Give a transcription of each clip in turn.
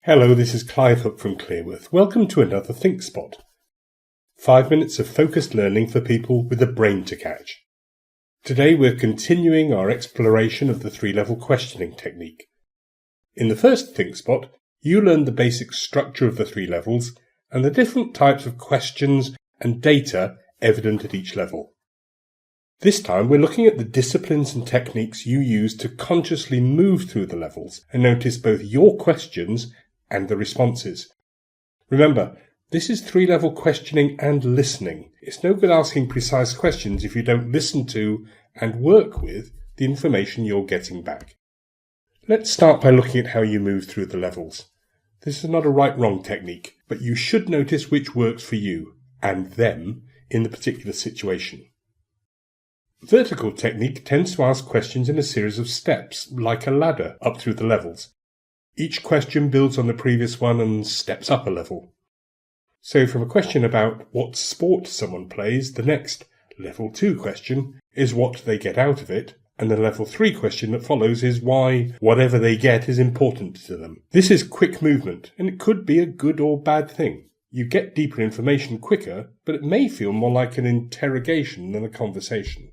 Hello, this is Clive Hook from Clearworth. Welcome to another Think Spot. 5 minutes of focused learning for people with a brain to catch. Today we're continuing our exploration of the three-level questioning technique. In the first Think Spot, you learned the basic structure of the three levels and the different types of questions and data evident at each level. This time we're looking at the disciplines and techniques you use to consciously move through the levels and notice both your questions and the responses. Remember, this is three-level questioning and listening. It's no good asking precise questions if you don't listen to and work with the information you're getting back. Let's start by looking at how you move through the levels. This is not a right-wrong technique, but you should notice which works for you and them in the particular situation. Vertical technique tends to ask questions in a series of steps, like a ladder, up through the levels. Each question builds on the previous one and steps up a level. So from a question about what sport someone plays, the next level 2 question is what they get out of it, and the level 3 question that follows is why whatever they get is important to them. This is quick movement, and it could be a good or bad thing. You get deeper information quicker, but it may feel more like an interrogation than a conversation.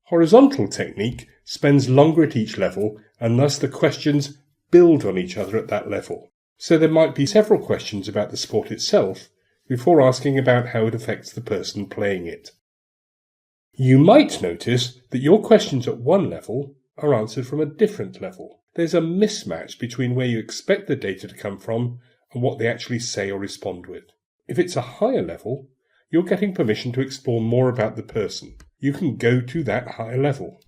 Horizontal technique spends longer at each level, and thus the questions build on each other at that level. So there might be several questions about the sport itself before asking about how it affects the person playing it. You might notice that your questions at one level are answered from a different level. There's a mismatch between where you expect the data to come from and what they actually say or respond with. If it's a higher level, you're getting permission to explore more about the person. You can go to that higher level.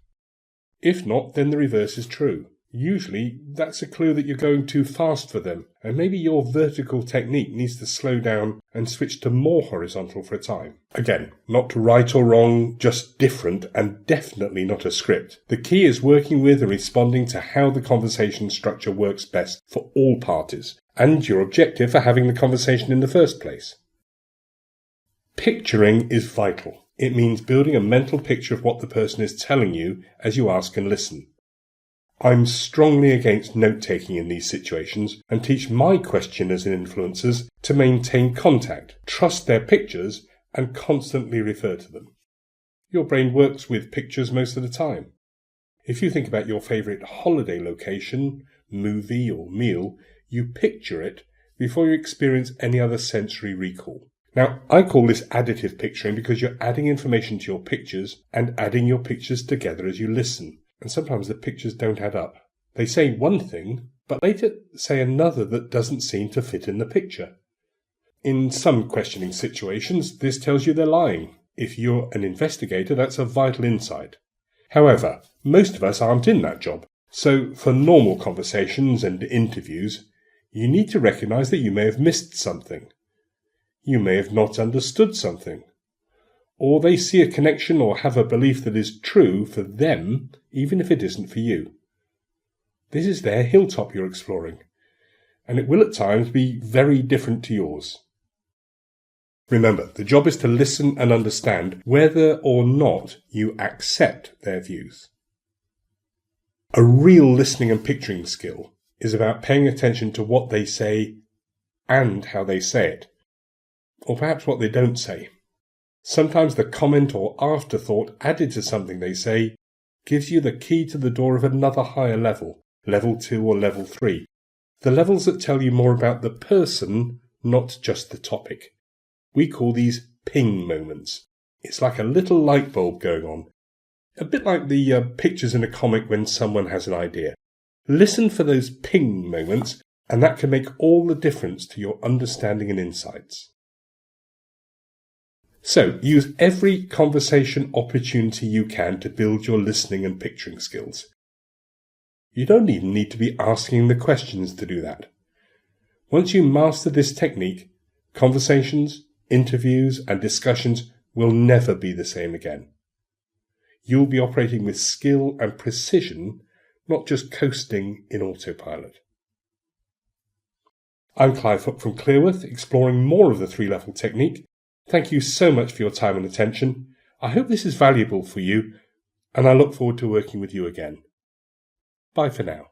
If not, then the reverse is true. Usually, that's a clue that you're going too fast for them, and maybe your vertical technique needs to slow down and switch to more horizontal for a time. Again, not right or wrong, just different, and definitely not a script. The key is working with and responding to how the conversation structure works best for all parties, and your objective for having the conversation in the first place. Picturing is vital. It means building a mental picture of what the person is telling you as you ask and listen. I'm strongly against note-taking in these situations and teach my questioners and influencers to maintain contact, trust their pictures, and constantly refer to them. Your brain works with pictures most of the time. If you think about your favourite holiday location, movie, or meal, you picture it before you experience any other sensory recall. Now, I call this additive picturing because you're adding information to your pictures and adding your pictures together as you listen. And sometimes the pictures don't add up. They say one thing, but later say another that doesn't seem to fit in the picture. In some questioning situations, this tells you they're lying. If you're an investigator, that's a vital insight. However, most of us aren't in that job. So for normal conversations and interviews, you need to recognize that you may have missed something. You may have not understood something. Or they see a connection or have a belief that is true for them, even if it isn't for you. This is their hilltop you're exploring, and it will at times be very different to yours. Remember, the job is to listen and understand whether or not you accept their views. A real listening and picturing skill is about paying attention to what they say and how they say it, or perhaps what they don't say. Sometimes the comment or afterthought added to something they say gives you the key to the door of another higher level, level 2 or level 3. The levels that tell you more about the person, not just the topic. We call these ping moments. It's like a little light bulb going on. A bit like the pictures in a comic when someone has an idea. Listen for those ping moments, and that can make all the difference to your understanding and insights. So, use every conversation opportunity you can to build your listening and picturing skills. You don't even need to be asking the questions to do that. Once you master this technique, conversations, interviews, and discussions will never be the same again. You'll be operating with skill and precision, not just coasting in autopilot. I'm Clive Hook from Clearworth, exploring more of the three-level technique. Thank you so much for your time and attention. I hope this is valuable for you, and I look forward to working with you again. Bye for now.